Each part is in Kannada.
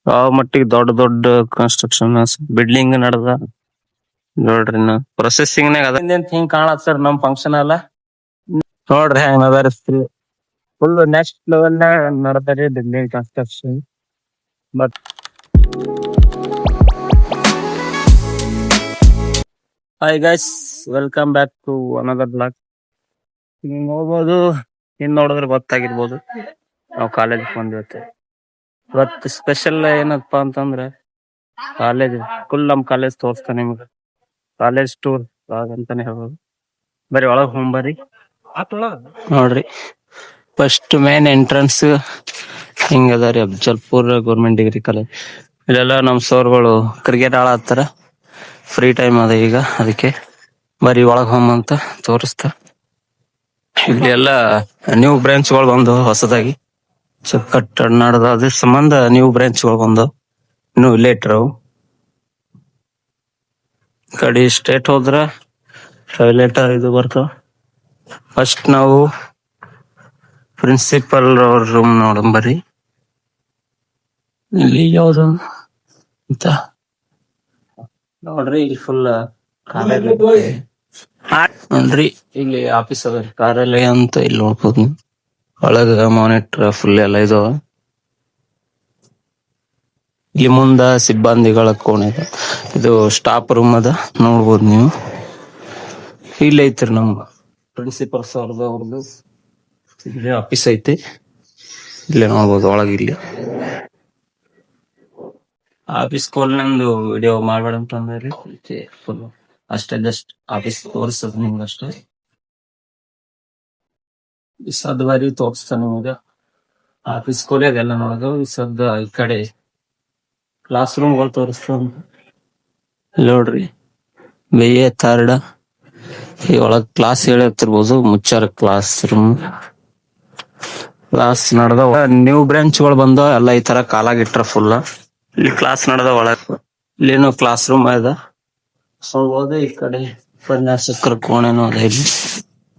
ಆ ಮಟ್ಟಿಗೆ ದೊಡ್ಡ ದೊಡ್ಡ ಕನ್ಸ್ಟ್ರಕ್ಷನ್ ಬಿಲ್ಡಿಂಗ್ ನಡ್ದ ನೋಡ್ರಿ ಪ್ರೊಸೆಸಿಂಗ್ ನಾಗ ಅದ ಹಿಂಗ್ ಕಾಣತ್ ಸರ್ ನಮ್ ಫಂಕ್ಷನ್ ಅಲ್ಲ ನೋಡ್ರಿ ಹೆಂಗ್ ನದರಿಸ್ತೀವಿ ಫುಲ್ ನೆಕ್ಸ್ಟ್ ಲೆವೆಲ್ ನಡ್ದಾರಿ building construction. But hi guys, welcome back to another blog. ನೀವು ನೋಡ್ಬೋದು, ಇನ್ ನೋಡಿದ್ರೆ ಗೊತ್ತಾಗಿರ್ಬೋದು ನಾವು ಕಾಲೇಜ್ ಬಂದಿರುತ್ತೆ. ಇವತ್ತು ಸ್ಪೆಷಲ್ ಏನಪ್ಪಾ ಅಂತಂದ್ರೆ ಕಾಲೇಜ್ ಫುಲ್ ನಮ್ ಕಾಲೇಜ್ ತೋರಿಸ್ತಾನೆ ನಿಮ್ಗೆ. ಕಾಲೇಜ್ ಟೂರ್ ಅಂತಾನೆ ಹೇಳ್ಬೋದು. ಬರೀ ಒಳಗ್ ಹೋಗ್ಬರ್ರಿ ನೋಡ್ರಿ. ಫಸ್ಟ್ ಮೇನ್ ಎಂಟ್ರೆನ್ಸ್ ಹಿಂಗ ಅದ ರೀ, ಅಫ್ಜಲ್ಪುರ್ ಗೌರ್ಮೆಂಟ್ ಡಿಗ್ರಿ ಕಾಲೇಜ್. ಇಲ್ಲೆಲ್ಲ ನಮ್ ಸರ್ಗಳು ಕ್ರಿಕೆಟ್ ಆಡತ್ತಾರ, ಫ್ರೀ ಟೈಮ್ ಅದ ಈಗ, ಅದಕ್ಕೆ ಬರೀ ಒಳಗ್ ಹೋಗಂತ ತೋರಿಸ್ತ. ಇಲ್ಲಿ ಎಲ್ಲ ನ್ಯೂ ಬ್ರಾಂಚ್ಗಳು ಬಂದು ಹೊಸದಾಗಿ ಕಟ್ಟಡ ನಡೆದ, ಅದ್ರ ಸಂಬಂಧ ನ್ಯೂ ಬ್ರಾಂಚ್ಗಳು ಬಂದು ಇನ್ನು ಲೇಟರ್ ಅವು. ಕಡೆ ಸ್ಟೇಟ್ ಹೋದ್ರ ಲೇಟರ್ ಇದು ಬರ್ತಾವ. ಫಸ್ಟ್ ನಾವು ಪ್ರಿನ್ಸಿಪಲ್ ಅವ್ರ ರೂಮ್ ನೋಡಂಬರಿ. ಇಲ್ಲಿ ಯಾವ್ದು ಅಂತ ನೋಡ್ರಿ, ಇಲ್ಲಿ ಫುಲ್ ನೋಡ್ರಿ, ಇಲ್ಲಿ ಆಫೀಸ್ ಅದ, ಕಾರ್ಯಾಲಯ ಅಂತ ಇಲ್ಲಿ ನೋಡ್ಬೋದು ನೀವು. ಒಳಗ ಮಾನಿಟರ್ ಫುಲ್ ಎಲ್ಲ ಇದಾವ. ಇಲ್ಲಿ ಮುಂದ ಸಿಬ್ಬಂದಿಗಳ ಕೋಣೆ ಇದೆ, ಇದು ಸ್ಟಾಫ್ ರೂಮ್ ಅದ ನೋಡ್ಬೋದು ನೀವು. ಇಲ್ಲಿ ಐತ್ರಿ ನಮ್ ಪ್ರಿನ್ಸಿಪಲ್ ಅವ್ರದ್ದು ಇಲ್ಲಿ ಆಫೀಸ್ ಐತಿ, ಇಲ್ಲೇ ನೋಡ್ಬೋದು ಒಳಗ. ಇಲ್ಲಿ ಆಫೀಸ್ ಕೋಲ್ ನಂದು ವಿಡಿಯೋ ಮಾಡ್ಬೇಡ ಅಂತಂದ್ರಿ, ಫುಲ್ ಅಷ್ಟೇ, ಜಸ್ಟ್ ಆಫೀಸ್ ತೋರಿಸದ್ ನಿಮ್ಗೆ ಅಷ್ಟೇ. ಸದ್ ಬಾರಿ ತೋರಿಸ್ತಾನೆ ನಿಮಗೆ ಆಫೀಸ್ ಕೋಲಿ ಅದೆಲ್ಲ ನೋಡೋದು. ಸದ್ದ ಈ ಕಡೆ ಕ್ಲಾಸ್ ರೂಮ್ಗಳು ತೋರಿಸ್ತಾನ ನೋಡ್ರಿ. BA ಥರ್ಡ್ ಈ ಒಳಗ್ ಕ್ಲಾಸ್ ಹೇಳಿರ್ತಿರ್ಬೋದು, ಮುಚ್ಚಾರ ಕ್ಲಾಸ್ ರೂಮ್. ಕ್ಲಾಸ್ ನಡೆದ ನ್ಯೂ ಬ್ರಾಂಚ್ಗಳು ಬಂದ ಎಲ್ಲ ಈ ತರ ಕಾಲಾಗಿಟ್ರ ಫುಲ್. ಇಲ್ಲಿ ಕ್ಲಾಸ್ ನಡೆದ ಒಳಗ್, ಇಲ್ಲೇನು ಕ್ಲಾಸ್ ರೂಮ್ ಅದ ನೋಡ್ಬೋದು. ಈ ಕಡೆ ಉಪನ್ಯಾಸಕರ ಕೋಣೆನೂ ಅದ. ಇಲ್ಲಿ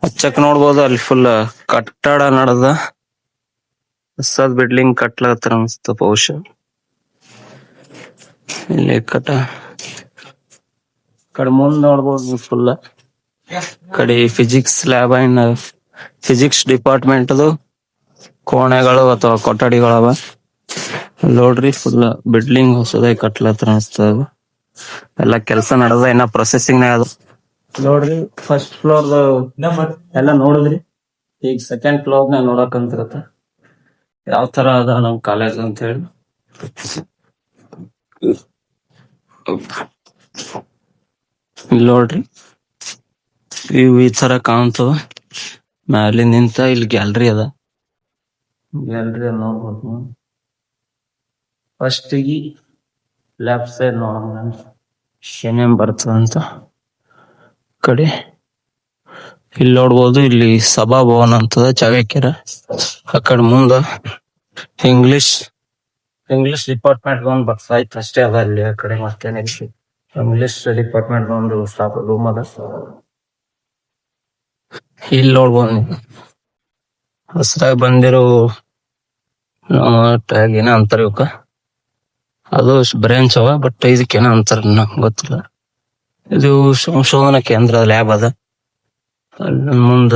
ಹಚ್ಚಕ್ ನೋಡ್ಬೋದು, ಅಲ್ಲಿ ಫುಲ್ ಕಟ್ಟಡ ನಡೆದ ಹೊಸದ್ ಬಿಲ್ಡಿಂಗ್ ಕಟ್ಲತ್ರ ಅನ್ಸ್ತ ಬಹುಶಃ. ಇಲ್ಲಿ ಕಡೆ ಮುಂದ್ ನೋಡ್ಬೋದು ಫುಲ್ ಕಡೆ physics lab and physics department ಕೋಣೆಗಳು ಅಥವಾ ಕೊಠಡಿಗಳವ ನೋಡ್ರಿ. ಫುಲ್ ಬಿಲ್ಡಿಂಗ್ ಹೊಸದಾಗಿ ಕಟ್ಲತ್ರ ಅನಿಸ್ತದ. ಎಲ್ಲ ಕೆಲಸ ನಡೆದ, ಇನ್ನ ಪ್ರೊಸೆಸಿಂಗ್ ನಾಗ ನೋಡ್ರಿ. ಫಸ್ಟ್ ಫ್ಲೋರ್ ಎಲ್ಲ ನೋಡಿದ್ರಿ, ಈಗ ಸೆಕೆಂಡ್ ಫ್ಲೋರ್ ನ ನೋಡಕಂತಿರತ್ತ ಯಾವ ತರ ಅದ ನಮ್ ಕಾಲೇಜ್ ಅಂತ ಹೇಳಿ. ಇಲ್ಲಿ ನೋಡ್ರಿ, ಇವು ಈ ತರ ಕಾಣ್ತವ ಮ್ಯಾಲೆ ನಿಂತ. ಇಲ್ಲಿ ಗ್ಯಾಲರಿ ಅದ, ಗ್ಯಾಲರಿ ನೋಡ್ಬೋದು. ಫಸ್ಟ್ ಲೆಫ್ಟ್ ಸೈಡ್ ನೋಡೋಣ ಏನೇನ್ ಬರ್ತದ ಅಂತ. ಕಡೆ ಇಲ್ಲಿ ನೋಡ್ಬೋದು, ಇಲ್ಲಿ ಸಭಾಭವನ ಅಂತದ ಚಾವೇಕ್ಯರ. ಆ ಕಡೆ ಮುಂದ ಇಂಗ್ಲಿಷ್ ಡಿಪಾರ್ಟ್ಮೆಂಟ್ ಒಂದು ಬರ್ತಾ ಇತ್ತು ಅಷ್ಟೇ ಅದ ಅಲ್ಲಿ. ಆ ಕಡೆ ಮತ್ತೇನೆ ಇಂಗ್ಲಿಷ್ ಡಿಪಾರ್ಟ್ಮೆಂಟ್ ಒಂದು ಸ್ಟಾಫ್ ರೂಮ್ ಅದ. ಇಲ್ಲಿ ನೋಡ್ಬೋದು ನೀವು ಹೊಸದಾಗಿ ಬಂದಿರೋ ಟ್ಯಾಗ್ ಏನ ಅಂತಾರ ಇವಕ್ಕ, ಅದು ಬ್ರಾಂಚ್ ಅವ, ಬಟ್ ಇದಕ್ಕೇನ ಅಂತಾರ ನಂಗೆ ಗೊತ್ತಿಲ್ಲ. ಇದು ಸಂಶೋಧನಾ ಕೇಂದ್ರ ಲ್ಯಾಬ್ ಅದ. ಅಲ್ಲಿ ಮುಂದ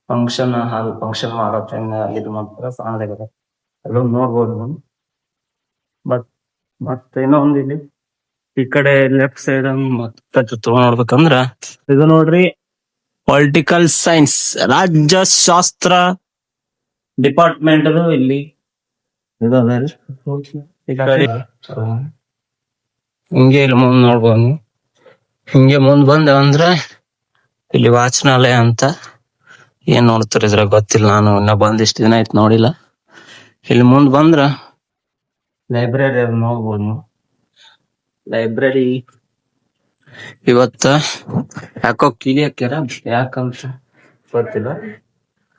ಫಂಕ್ಷನ್ ಮಾಡೋ ಇದು ಮಾತ್ರ ಸಾಣದಾಗದ, ಅದೊಂದು ನೋಡ್ಬೋದು ನೀವು. ಮತ್ತೆ ಇನ್ನೊಂದು ಇಲ್ಲಿ ಈ ಕಡೆ ಲೆಫ್ಟ್ ಸೈಡ್ ಮತ್ತೆ ನೋಡ್ಬೇಕಂದ್ರ ಇದು ನೋಡ್ರಿ, ಪೊಲಿಟಿಕಲ್ ಸೈನ್ಸ್ ರಾಜ್ಯಶಾಸ್ತ್ರ ಡಿಪಾರ್ಟ್ಮೆಂಟ್ ಅದು ಇಲ್ಲಿ ಇದು ಅದ ರೀ. ಹಿಂಗೆ ಇಲ್ಲಿ ಮುಂದ್ ನೋಡ್ಬೋದು. ಹಿಂಗೆ ಮುಂದ್ ಬಂದೇವಂದ್ರ ಇಲ್ಲಿ ವಾಚನಾಲಯ ಅಂತ. ಏನ್ ನೋಡ್ತಾರ ಇದ್ರಾಗ ಗೊತ್ತಿಲ್ಲ, ನಾನು ಇನ್ನ ಬಂದಿಷ್ಟು ದಿನ ಆಯ್ತು ನೋಡಿಲ್ಲ. ಇಲ್ಲಿ ಮುಂದ್ ಬಂದ್ರ ಲೈಬ್ರರಿ ಅದ್ ನೋಡ್ಬೋದು. ಲೈಬ್ರರಿ ಇವತ್ತ ಯಾಕೋ ಕೀಲಿ ಹಾಕ್ಯಾರ, ಯಾಕಂತ ಗೊತ್ತಿಲ್ಲ.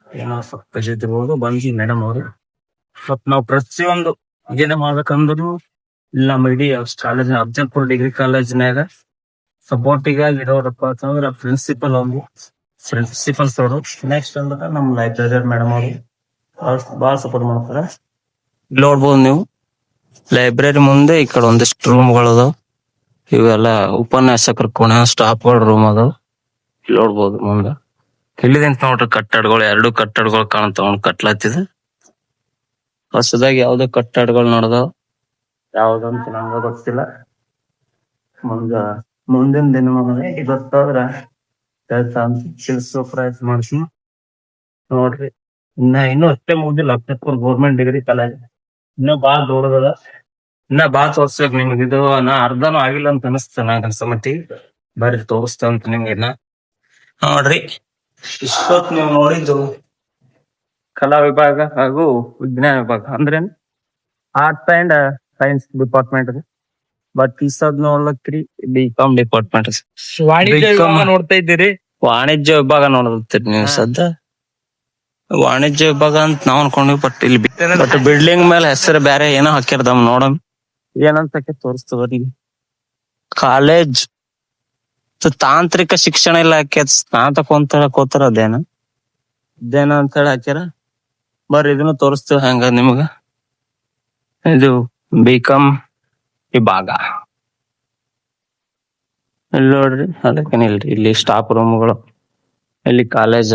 ಏನೋ ಸ್ವಲ್ಪ ಜೊತೆಬಹುದು ಬಂದಿ ಮೇಡಮ್ ಅವರು. ಮತ್ ನಾವ್ ಪ್ರತಿಯೊಂದು ಏನೇ ಮಾಡ್ಬೇಕಂದ್ರು ಇಲ್ಲ ನಮ್ಮ ಇಡೀ ಕಾಲೇಜ್ ಅಫ್ಜಲ್ಪುರ್ ಡಿಗ್ರಿ ಕಾಲೇಜ್ನಾಗ ಸಪೋರ್ಟಿಗೆ ಇರೋರಪ್ಪ ಅಂತಂದ್ರ ಪ್ರಿನ್ಸಿಪಲ್ಸ್ ಅವರು. ನೆಕ್ಸ್ಟ್ ಅಂದ್ರೆ ನಮ್ ಲೈಬ್ರರಿಯನ್ ಮೇಡಮ್ ಅವರು ಬಾಳ ಸಪೋರ್ಟ್ ಮಾಡ್ತಾರ. ಇಲ್ಲಿ ನೋಡ್ಬೋದು ನೀವು ಲೈಬ್ರರಿ ಮುಂದೆ ಈ ಕಡೆ ಒಂದಿಷ್ಟು ರೂಮ್ಗಳು ಅದಾವ. ಇವೆಲ್ಲ ಉಪನ್ಯಾಸಕರ ಕೋಣೆ, ಸ್ಟಾಫ್ಗಳ ರೂಮ್ ಅದಾವ. ಇಲ್ಲಿ ನೋಡ್ಬೋದು ಮುಂದ. ಇಲ್ಲಿದಿಂತ ನೋಡ್ರಿ ಕಟ್ಟಡಗಳು, 2 ಕಟ್ಟಡಗಳು ಕಾಣ್ತಾವ ಕಟ್ಲತ್ತಿದ. ಹೊಸದಾಗಿ ಯಾವ್ದೋ ಕಟ್ಟಡಗಳು ನಡೆದಾವ. ಯಾವ್ದಂತ ನಂಗ ಗೊತ್ತಿಲ್ಲ. ಮುಂದಿನ ದಿನಮಾನಗಳಿಗೆ ಗೊತ್ತಾದ್ರ ಹೇಳ್ತಾ ತಿಳಿಸೋ ಪ್ರಯತ್ನ ಮಾಡ್ತೀನಿ. ನೋಡ್ರಿ ಇನ್ನೂ ಅಷ್ಟೇ ಮುಗ್ದಿಲ್ಲ. ಅಕ್ಕಪುರ್ ಗೌರ್ಮೆಂಟ್ ಡಿಗ್ರಿ ಕಾಲೇಜ್ ಇನ್ನೂ ಬಾಳ ದೊಡ್ಡದದ. ಇನ್ನ ಬಾಳ ತೋರ್ಸ್ಬೇಕು ನಿಮ್ಗೆ. ಇದು ಅರ್ಧನೂ ಆಗಿಲ್ಲ ಅಂತ ಅನಿಸ್ತ ನಂಗೆ ಅನ್ಸಮಟ್ಟಿಗೆ. ಬರ್ರಿ ತೋರಿಸ್ತಂತ ನಿಮ್ಗೆ. ನೋಡ್ರಿ ಇಷ್ಟೊತ್ ನೀವು ನೋಡಿದ್ದು ಕಲಾ ವಿಭಾಗ ಹಾಗೂ ವಿಜ್ಞಾನ ವಿಭಾಗ ಅಂದ್ರೆ arts and science department. But ಈ ಸದ್ ನೋಡ್ಲಕ್ರಿ ಬಿ.ಕಾಮ್ ಡಿಪಾರ್ಟ್ಮೆಂಟ್. ವಾಣಿಜ್ಯ ವಿಭಾಗ ನೋಡ್ತಾ ಇದ್ದೀರಿ? ವಾಣಿಜ್ಯ ವಿಭಾಗ ನೋಡತ್ತೀರಿ ನೀವು ಸದ್ದ. ವಾಣಿಜ್ಯ ವಿಭಾಗ ಅಂತ ನಾವ್ ಅನ್ಕೊಂಡ್ವಿ. ಬಟ್ ಇಲ್ಲಿ ಬಿಲ್ಡಿಂಗ್ ಮೇಲೆ ಹೆಸರು ಬೇರೆ ಏನೋ ಹಾಕಿರ್ದಮ್. ನೋಡಮ್ ಏನಂತ ತೋರಿಸ್ತದ. ಕಾಲೇಜ್ ತಾಂತ್ರಿಕ ಶಿಕ್ಷಣ ಇಲಾಖೆ ಸ್ನಾತಕೋತ್ತರ ಕೋತರ ಅದೇನ ಅಂತ ಹೇಳಿ ಹಾಕ್ಯಾರ. ಬರ್ರಿ ಇದನ್ನು ತೋರಿಸ್ತೇವೆ ಹೆಂಗ ನಿಮಗ. ಇದು ಬಿ.ಕಾಮ್ ವಿಭಾಗ. ಇಲ್ಲಿ ನೋಡ್ರಿ, ಅದಕ್ಕೇನಿಲ್ರಿ. ಇಲ್ಲಿ ಸ್ಟಾಫ್ ರೂಮ್ಗಳು, ಇಲ್ಲಿ ಕಾಲೇಜ್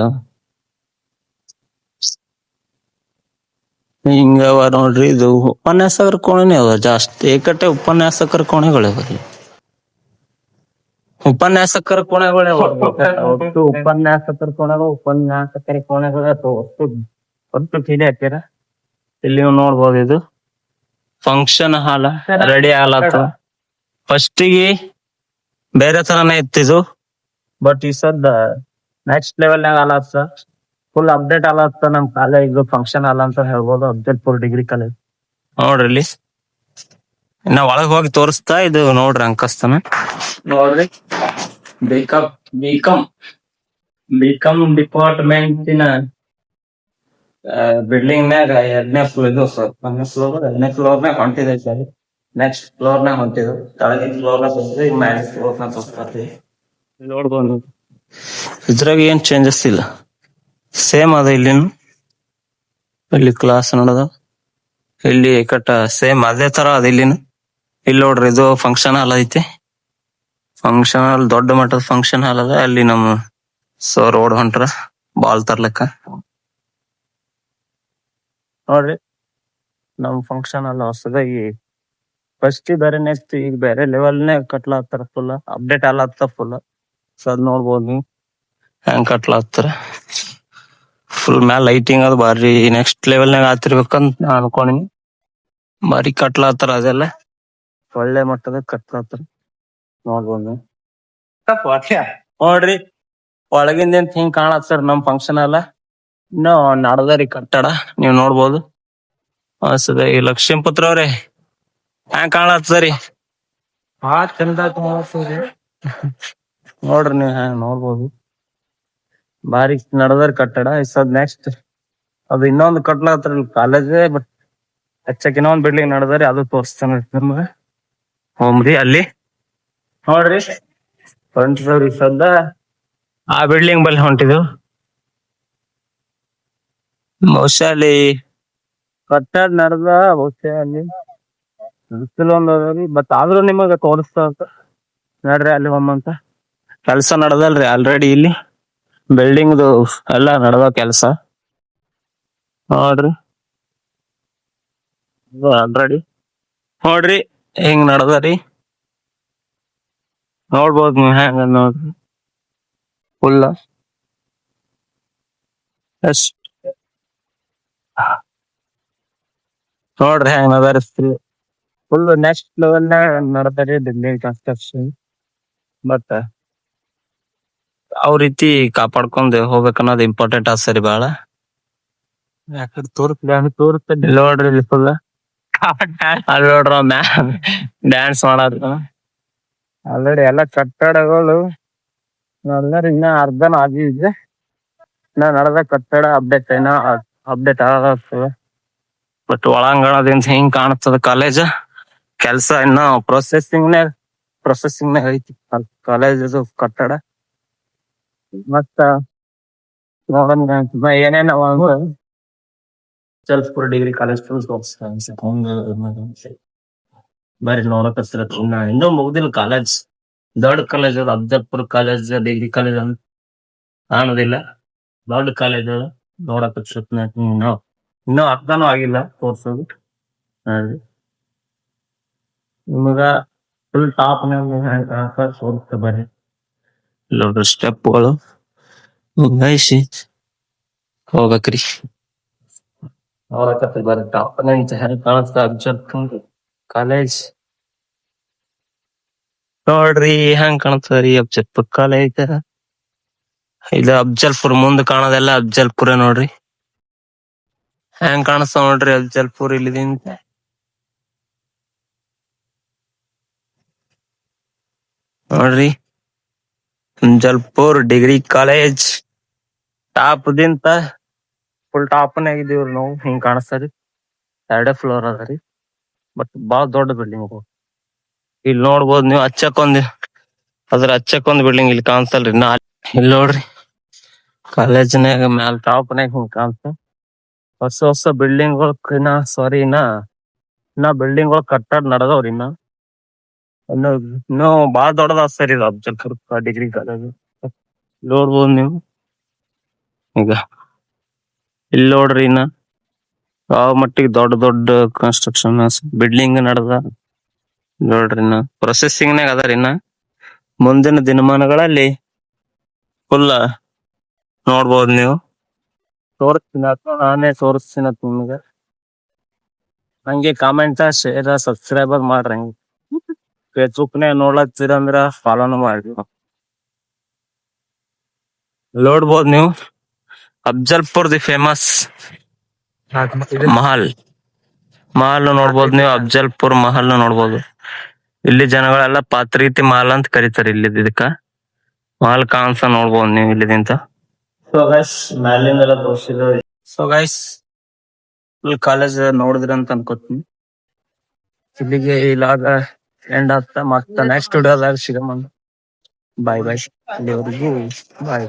ಹಿಂಗವ ನೋಡ್ರಿ. ಇದು ಉಪನ್ಯಾಸಕರ ಕೋಣೆನೇ ಅದ ಜಾಸ್ತಿ. ಏಕಟ್ಟೆ ಉಪನ್ಯಾಸಕರ ಕೋಣೆಗಳು ಬರ್ರಿ. ಉಪನ್ಯಾಸಕರ ಕೋಣೆಗಳೇ ಒಟ್ಟು ಉಪನ್ಯಾಸಕರ ಕೋಣೆಗಳ ಒಟ್ಟು ಕಿಡಿ ಹಾಕ್ಯಾರ. ಇಲ್ಲಿ ನೀವು ನೋಡ್ಬೋದು. ಇದು ಫಂಕ್ಷನ್ ಹಾಲ್ ರೆಡಿ ಆಗ್ಲತ್ತ. ಫಸ್ಟಿಗೆ ಬೇರೆ ತರನೇ ಇತ್ತಿದು. ಬಟ್ ಈ ಸದ್ದ ನೆಕ್ಸ್ಟ್ ಲೆವೆಲ್ನಾಗ ಆಲತ್ತ. ಫುಲ್ ಅಪ್ಡೇಟ್ ಆಲತ್ತ ನಮ್ ಕಾಲೇಜ್. ಫಂಕ್ಷನ್ ಹಾಲ್ ಅಂತ ಹೇಳ್ಬೋದು. ಅಫ್ಜಲ್ಪುರ್ ಡಿಗ್ರಿ ಕಾಲೇಜ್ ನೋಡ್ರಿ. ಇಲ್ಲಿ ಇನ್ನ ಒಳಗ್ ಹೋಗಿ ತೋರಿಸ್ತಾ. ಇದು ನೋಡ್ರಿ ಅಂಕಸ್ತಾನ. ನೋಡ್ರಿ ಬಿಕಾಂ ಡಿಪಾರ್ಟ್ಮೆಂಟಿನ ಬಿಲ್ಡಿಂಗ್ ನ್ಯಾಗ 2ನೇ ಫ್ಲೋರ್ನಾಗ ಹೊಂಟಿದೆ ಸರಿ. ನೆಕ್ಸ್ಟ್ ಫ್ಲೋರ್ನಾಗ ಹೊಂಟಿದ್ವು. ಕೆಳಗಿನ ಫ್ಲೋರ್ನಾಗ ತೋರಿಸ್ತೀವಿ, ಮ್ಯಾಲಿನ ಫ್ಲೋರ್ನಾಗ ತೋರಿಸ್ತೀವಿ. ನೋಡ್ಬೋದು. ಇದ್ರಾಗ ಏನ್ ಚೇಂಜಸ್ ಇಲ್ಲ, ಸೇಮ್ ಅದ. ಇಲ್ಲಿ ಕ್ಲಾಸ್ ನೋಡದ. ಇಲ್ಲಿ ಕಟ್ಟ ಸೇಮ್ ಅದೇ ತರ ಅದ ಇಲ್ಲಿನ. ಇಲ್ಲಿ ನೋಡ್ರಿ, ಇದು ಫಂಕ್ಷನ್ ಹಾಲ್ ಐತಿ. ಫಂಕ್ಷನ್ ಹಾಲ್ ದೊಡ್ಡ ಮಟ್ಟದ ಫಂಕ್ಷನ್ ಹಾಲ್ ಅದ. ಅಲ್ಲಿ ನಮ್ಮ ಸರ್ ಓಡ್ ಹೊಂಟ್ರ ಬಾಲ್ ತರ್ಲಕ್ಕ. ನೋಡ್ರಿ ನಮ್ ಫಂಕ್ಷನ್ ಹಾಲ್ ಹೊಸದಾಗಿ ಫಸ್ಟ್ ಬೇರೆ, ನೆಕ್ಸ್ಟ್ ಈಗ ಬೇರೆ ಲೆವೆಲ್ನೇ ಕಟ್ಲಾತ್ತಾರ. ಫುಲ್ ಅಪ್ಡೇಟ್ ಆಗ್ಲತ್ತ ಫುಲ್. ಸೊ ಅದ್ ನೋಡ್ಬೋದು ನೀವು ಹೆಂಗ್ ಕಟ್ಲಾತ್ತಾರ. ಫುಲ್ ಮ್ಯಾಲ ಲೈಟಿಂಗ್ ಅದು ಬಾರಿ ನೆಕ್ಸ್ಟ್ ಲೆವೆಲ್ನಾಗ ಆತಿರ್ಬೇಕಂತ ನಾ ಅನ್ಕೊಂಡಿನಿ. ಬಾರಿ ಕಟ್ಲಾತ್ತಾರ. ಅದೆಲ್ಲ ಒಳ್ಳೆ ಮಟ್ಟದ ಕಟ್ಲಾತ್ತಾರ. ನೋಡ್ಬೋದು ನೋಡ್ರಿ ಒಳಗಿಂದ ಹಿಂಗ್ ಕಾಣತ್ತಾರ ನಮ್ ಫಂಕ್ಷನ್ ಹಾಲ್. ಇನ್ನು ನಡದರಿ ಕಟ್ಟಡ ನೀವ್ ನೋಡ್ಬೋದು. ಈ ಲಕ್ಷ್ಮೀಪುತ್ರ ಅವ್ರೆ ಹೆಂಗ್ ಕಾಣತ್ತರಿ? ಬಾಳ ಚಂದ ನೋಡ್ರಿ ನೀವ್ ಹೆಂಗ್ ನೋಡ್ಬೋದು. ಬಾರಿ ನಡದರಿ ಕಟ್ಟಡ. ಸದ್ ನೆಕ್ಸ್ಟ್ ಅದು ಇನ್ನೊಂದು ಕಟ್ಲಾತ್ರ ಕಾಲೇಜ್. ಬಟ್ ಹೆಚ್ಚಕ್ ಇನ್ನೊಂದ್ ಬಿಲ್ಡಿಂಗ್ ನಡದರಿ, ಅದು ತೋರಿಸ್ತಾನ ನಿಮ್ಗ. ಹೋಮ್ರಿ ಅಲ್ಲಿ ನೋಡ್ರಿ ಹೊಂಟಿದವ್ರಿ. ಸದ್ದ ಆ ಬಿಲ್ಡಿಂಗ್ ಬಲ್ಲಿ ಹೊಂಟಿದ್ವು. ಬಹುಶಃ ಅಲ್ಲಿ ಕಟ್ಟಡ ನಡ್ದ. ಬಹುಶಃ ಅಲ್ಲಿ ಬಟ್ ಆದ್ರೂ ನಿಮಗ ತೋರಿಸ್ತಾ ನಡ್ರಿ ಅಲ್ಲಿ ಒಮ್ಮಂತ. ಕೆಲ್ಸ ನಡ್ದಲ್ರಿ ಆಲ್ರೆಡಿ. ಇಲ್ಲಿ ಬಿಲ್ಡಿಂಗ್ದು ಎಲ್ಲಾ ನಡ್ದ ಕೆಲ್ಸ ನೋಡ್ರಿ. ಆಲ್ರೆಡಿ ನೋಡ್ರಿ ಹಿಂಗ್ ನಡ್ದರಿ. ನೋಡ್ಬೋದು ನೀವ್ ಹೆಂಗ ನೋಡ್ರಿ. ಫುಲ್ ನೋಡ್ರಿ ಹೆಂಗ್ ನದರಿಸ್ತ್ರಿ. ಫುಲ್ ನೆಕ್ಸ್ಟ್ ಲೆವೆಲ್ ನಡ್ದರಿ ಬಿಲ್ಡಿಂಗ್ ಕನ್ಸ್ಟ್ರಕ್ಷನ್. ಬಟ್ ಅವ್ ರೀತಿ ಕಾಪಾಡ್ಕೊಂಡ್ ಹೋಗ್ಬೇಕನ್ನೋದು ಇಂಪಾರ್ಟೆಂಟ್ ಆದ್ ಸರಿ ಬಾಳ. ಯಾಕಡೆ ತೋರಿಸ್ತೀನಿ ನೋಡ್ರಿ. ಇಲ್ಲಿ ಫುಲ್ ಅಲ್ಲಿ ನೋಡ್ರ ಡ್ಯಾನ್ಸ್ ಮಾಡತ್ತ. ಆಲ್ರೆಡಿ ಎಲ್ಲ ಕಟ್ಟಡಗಳು ಇನ್ನ ಅರ್ಧನ ಆಗಿದೆ. ಇನ್ನ ನಡ್ದ ಕಟ್ಟಡ ಅಪ್ಡೇಟ್ ಆಗತ್ತದ. ಬಟ್ ಒಳಾಂಗಣದಿಂದ ಹಿಂಗ್ ಕಾಣತ್ತದ ಕಾಲೇಜ್. ಕೆಲ್ಸ ಇನ್ನ ಪ್ರೊಸೆಸಿಂಗ್ ಐತಿ ಕಾಲೇಜ್ ಕಟ್ಟಡ. ಮತ್ತ ನೋಡೋಣ ಏನೇನವ ಅಫ್ಜಲ್ಪುರ್ ಡಿಗ್ರಿ ಕಾಲೇಜ್. ಬರ್ರಿ ನೋಡಕ್ ಹತ್ತಿರತ್ ಇನ್ನೂ ಮುಗ್ದಿಲ್ಲ ಕಾಲೇಜ್. ದೊಡ್ಡ ಕಾಲೇಜ್ ಅದು ಅಫ್ಜಲ್ಪುರ್ ಕಾಲೇಜ್, ಡಿಗ್ರಿ ಕಾಲೇಜ್ ಅಂತ ಕಾಣುದಿಲ್ಲ. ದೊಡ್ಡ ಕಾಲೇಜ್ ಅದು ನೋಡಕ್ ಇನ್ನೂ ಅರ್ಧನೂ ಆಗಿಲ್ಲ ತೋರ್ಸೋದು. ಹಾಗೆ ನಿಮಗ ಫುಲ್ ಟಾಪ್ ತೋರಿಸ್ತೆ ಬರ್ರಿ. ಇಲ್ಲೊಂದು ಸ್ಟೆಪ್ಗಳು ಹಿಂಗಾಯಿಸಿ ಹೋಗ್ಬೇಕ್ರಿ. ನೋಡಕತ್ತಿ ಬರ್ರಿ ಟಾಪ್ ಹೆಂಗ್ ಕಾಣಿಸ್ತಾ ಅಫ್ಜಲ್ಪುರ್ ಕಾಲೇಜ್. ನೋಡ್ರಿ ಹೆಂಗ್ ಕಾಣ್ತದ್ರಿ ಅಫ್ಜಲ್ಪುರ್ ಕಾಲೇಜ್. ಇದು ಅಫ್ಜಲ್ಪುರ್ ಮುಂದ್ ಕಾಣೋದೆಲ್ಲ ಅಫ್ಜಲ್ಪುರ ನೋಡ್ರಿ. ಹೆಂಗ್ ಕಾಣಿಸ್ತಾವ ನೋಡ್ರಿ ಅಫ್ಜಲ್ಪುರ್ ಇಲ್ಲಿದಿಂದ. ನೋಡ್ರಿ ಅಫ್ಜಲ್ಪುರ್ ಡಿಗ್ರಿ ಕಾಲೇಜ್ ಟಾಪ್ ದಿಂತ ಫುಲ್ ಟಾಪ್ನಾಗ ಇದೀವ್ರಿ ನಾವು. ಹಿಂಗ್ ಕಾಣಿಸ್ತದ್ರಿ. 2 ಫ್ಲೋರ್ ಅದರಿ, ಬಟ್ ಬಾಳ ದೊಡ್ಡ ಬಿಲ್ಡಿಂಗ್. ಇಲ್ಲಿ ನೋಡ್ಬೋದು ನೀವು ಹಚ್ಚಕ್ಕೊಂದ್ ಬಿಲ್ಡಿಂಗ್ ಇಲ್ಲಿ ಕಾಣಿಸ್ತಲ್ರಿ. ಇಲ್ಲಿ ನೋಡ್ರಿ ಕಾಲೇಜ್ನಾಗ ಮ್ಯಾಲ ಟಾಪ್ನಾಗ ಹಿಂಗ್ ಕಾಣ್ತ ಹೊಸ ಹೊಸ ಬಿಲ್ಡಿಂಗ್ಗಳು ಇನ್ನ ಬಿಲ್ಡಿಂಗ್ಗಳು ಕಟ್ಟಡ ನಡದವ್ರಿ. ಇನ್ನು ಬಾಳ ದೊಡ್ಡದ ಸರ್ ಇದು ಅಫ್ಜಲ್ಪುರ್ ಡಿಗ್ರಿ ಕಾಲೇಜ್. ನೋಡ್ಬೋದು ನೀವು ಈಗ. ಇಲ್ಲಿ ನೋಡ್ರಿ ಇನ್ನ ಯಾವ ಮಟ್ಟಿಗೆ ದೊಡ್ಡ ದೊಡ್ಡ ಕನ್ಸ್ಟ್ರಕ್ಷನ್ ಬಿಲ್ಡಿಂಗ್ ನಡದ ನೋಡ್ರಿ. ಇನ್ನ ಪ್ರೊಸೆಸಿಂಗ್ ನಾಗ ಅದಾರ. ಇನ್ನ ಮುಂದಿನ ದಿನಮಾನಗಳಲ್ಲಿ ಫುಲ್ ನೋಡ್ಬೋದು ನೀವು. ತೋರಿಸ್ತೀನಿ ಅಥವಾ ನಾನೇ ತೋರಿಸ್ತೀನಿ ನಿಮ್ಗೆ. ಹಂಗೆ ಕಾಮೆಂಟ್, ಶೇರ್, ಸಬ್ಸ್ಕ್ರೈಬರ್ ಮಾಡ್ರಿ. ಹಂಗೆ ಫೇಸ್ಬುಕ್ನಾಗ ನೋಡ್ಲತ್ತೀರಂದ್ರ ಫಾಲೋನು ಮಾಡ್ರಿ. ನೋಡ್ಬೋದು ನೀವು ಅಫ್ಜಲ್ಪುರ್ ದಿ ಫೇಮಸ್ ಮಹಲ್ ನೋಡ್ಬೋದು ನೀವು. ಅಫ್ಜಲ್ಪುರ್ ಮಹಲ್ ನೋಡ್ಬೋದು. ಇಲ್ಲಿ ಜನಗಳೆಲ್ಲ ಪಾತ್ರೀತಿ ಮಹಲ್ ಅಂತ ಕರೀತಾರೆ. ಇಲ್ಲಿ ಇದಕ್ಕ ಮಹಲ್ ಕಾನ್ಸ ನೋಡ್ಬೋದು ನೀವು ಇಲ್ಲಿದಿಂತ. ಸೊ ಗೈಸ್ ಮ್ಯಾಲಿಂದೆಲ್ಲ ತೋರಿಸಿದ್ರು. ಸೊ ಗೈಸ್ ಫುಲ್ ಕಾಲೇಜ್ ನೋಡಿದ್ರಿ ಅಂತ ಅನ್ಕೋತೀನಿ. ಇಲ್ಲಿಗೆ ಇಲ್ಲಾಗ ಎಂಡ್ ಆಗ್ತಾ ಮತ್ತ ನೆಕ್ಸ್ಟ್ ವಿಡಿಯೋದಾಗ ಸಿಗಮ್ಮ. ಬಾಯ್ ಬಾಯ್. ಇಲ್ಲಿವರೆಗೂ ಬಾಯ್.